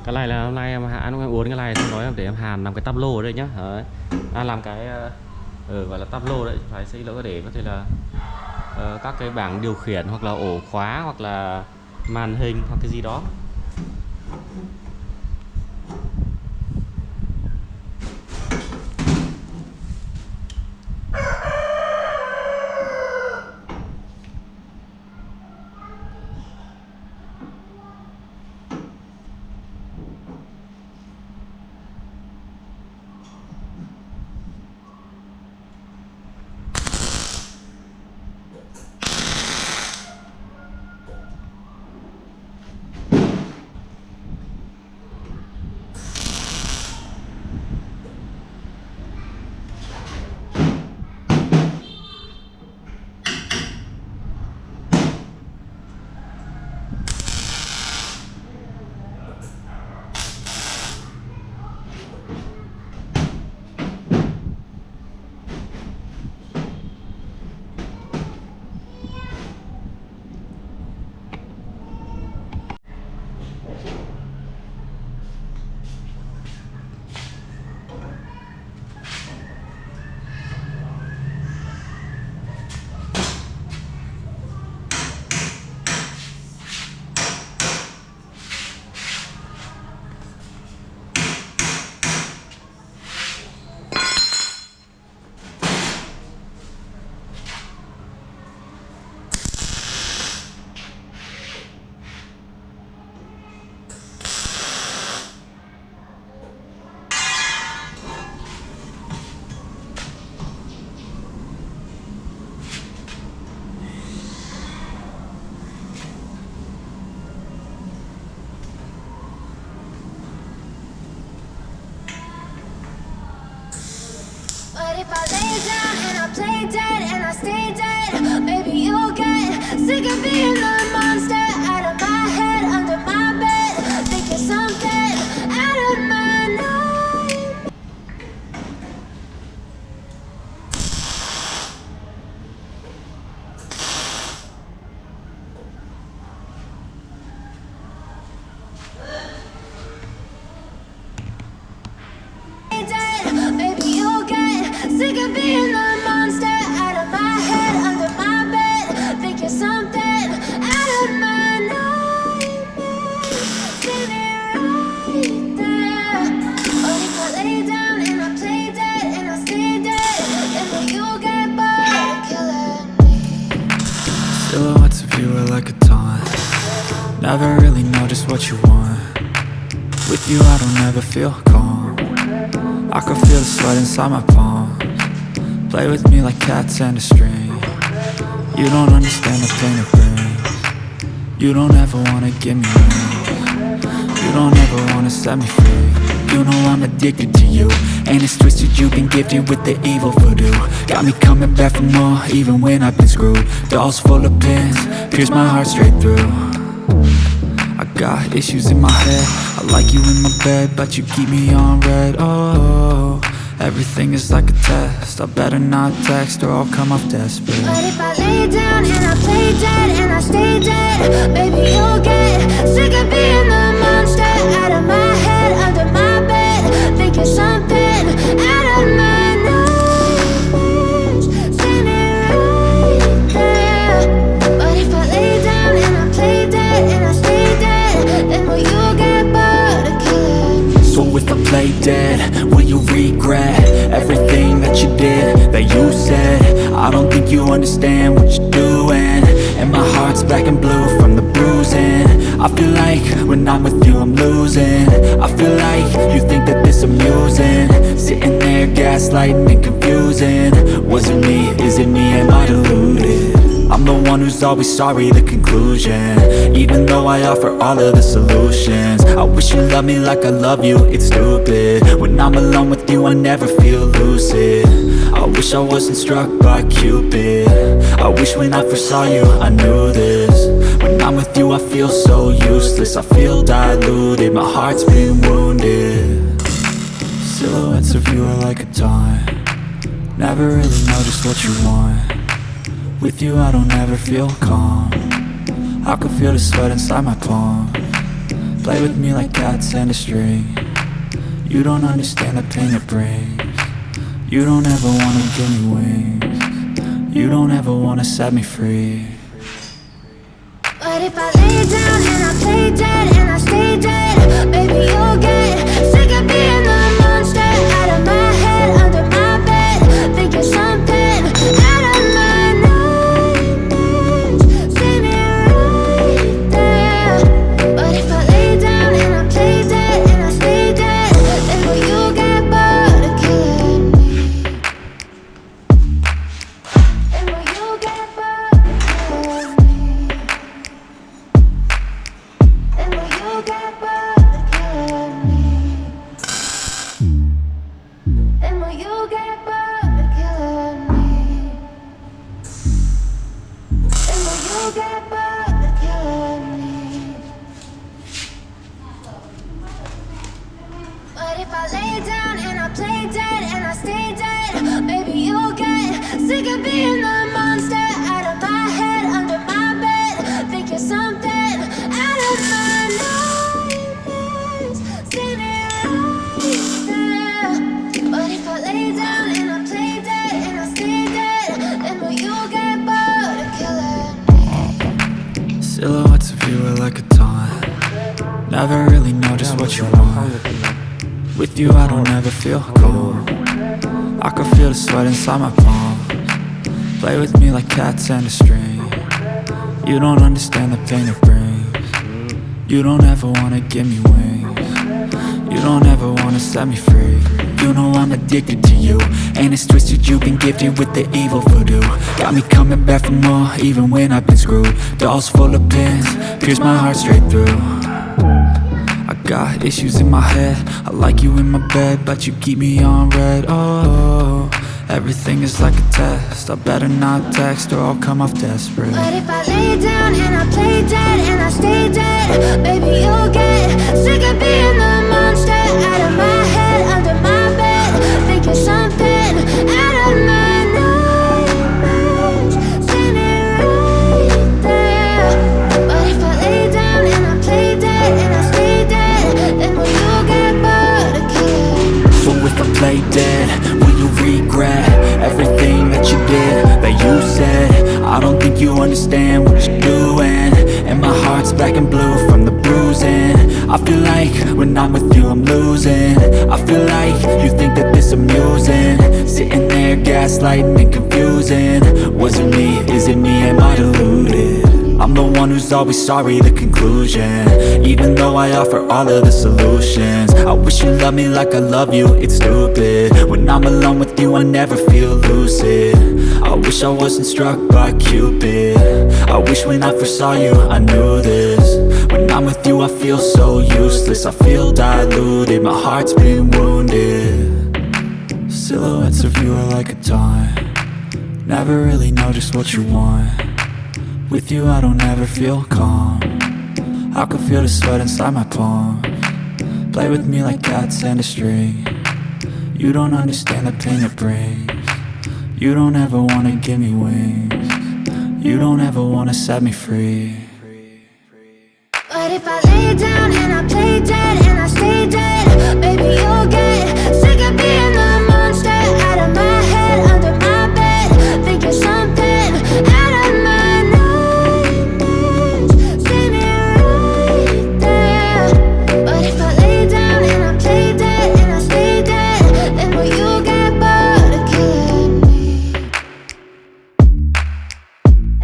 Cái này là hôm nay em ăn em uống cái này xong rồi em để em hàn làm cái tắp lô ở đây nhá. Đấy. Làm cái gọi là tắp lô đấy, phải xây lỗ để có thể là các cái bảng điều khiển hoặc là ổ khóa hoặc là màn hình hoặc cái gì đó. But if I lay down and I play dead and I stay dead, maybe you'll get sick of being the monster out of my head, under my bed, thinking something out of my nightmare. Maybe you'll get sick of being the monster out of my head, under my bed, thinking something out of my nightmares. Standing right there. But if I lay down and I play dead and I stay dead, then will you get bored of killing me? Silhouettes of you are like a taunt. Never really know just what you want. With you I don't ever feel calm. I can feel the sweat inside my palms. Play with me like cats and a string. You don't understand the pain it brings. You don't ever wanna give me wings. You don't ever wanna set me free. You know I'm addicted to you, and it's twisted, you've been gifted with the evil voodoo. Got me coming back for more, even when I've been screwed. Dolls full of pins, pierce my heart straight through. I got issues in my head, I like you in my bed, but you keep me on red. Oh, everything is like a test. I better not text or I'll come off desperate. But if I lay down and I play dead and I stay dead, maybe you'll get sick of being the monster out of my head, under my bed, thinking something out of my nightmares. Standing right there. But if I lay down and I play dead and I stay dead, then will you get bored of killing me? So if I play dead, will you regret everything that you did, that you said? I don't think you understand what you're doing, and my heart's black and blue from the bruising. I feel like when I'm with you I'm losing. I feel like you think that this amusing, sitting there gaslighting and confusing. Was it me? Is it me? Am I deluded? I'm the one who's always sorry, the conclusion. Even though I offer all of the solutions, I wish you loved me like I love you, it's stupid. When I'm alone with you I never feel lucid. I wish I wasn't struck by Cupid. I wish when I first saw you I knew this. When I'm with you I feel so useless, I feel diluted, my heart's been wounded. Silhouettes of you are like a taunt. Never really know just what you want. With you I don't ever feel calm. I can feel the sweat inside my palms. Play with me like cats and a string. You don't understand the pain it brings. You don't ever wanna give me wings. You don't ever wanna set me free. But if I lay down and I play dead and I stay dead, baby, you'll get sick of being the monster out of my head, under my bed, thinking something out of my nightmares. See me right there. But if I lay down and I play dead and I stay dead, then will you get bored of killing me? Then will you get bored of killing me? Then will you get bored of killing me? Then will you get bored of killing me? Then will you get bored of killing me? But if I lay down and I play dead and I stay dead, baby, you'll get sick of being the monster out of my head, under my bed, thinking something out of my nightmares. See me right there. But if I lay down and I play dead and I stay dead, then will you get bored of killing me? Silhouettes of you are like a taunt. Never really know just what you want. With you I don't ever feel calm. I can feel the sweat inside my palm. Play with me like cats and a string. You don't understand the pain it brings. You don't ever wanna give me wings. You don't ever wanna set me free. You know I'm addicted to you, and it's twisted, you've been gifted with the evil voodoo. Got me coming back for more, even when I've been screwed. Dolls full of pins, pierce my heart straight through. I got issues in my head, I like you in my bed, but you keep me on red. Oh, everything is like a test, I better not text or I'll come off desperate. But if I lay down and I play dead and I stay dead, baby, you'll get sick of being the monster out of my head, under my bed, thinking something out of my nightmares. See me right there. But if I lay down and I play dead and I stay dead, then will you get bored of killing me? So if I play dead, will you regret everything that you did, that you said? I don't think you understand what you're doing, and my heart's black and blue from the bruising. I feel like when I'm with you I'm losing. I feel like you think that this amusing, sitting there gaslighting and confusing. Was it me? Is it me? Am I deluded? I'm the one who's always sorry, the conclusion, even though I offer all of the solutions. I wish you loved me like I love you, it's stupid. When I'm alone with you I never feel lucid. I wish I wasn't struck by Cupid. I wish when I first saw you I knew this. When I'm with you I feel so useless, I feel diluted, my heart's been wounded. Silhouettes of you are like a taunt. Never really know just what you want. With you I don't ever feel calm. I can feel the sweat inside my palm. Play with me like cats and a string. You don't understand the pain it brings. You don't ever wanna give me wings. You don't ever wanna set me free. But if I lay down and I play dead and I stay dead, baby, you'll get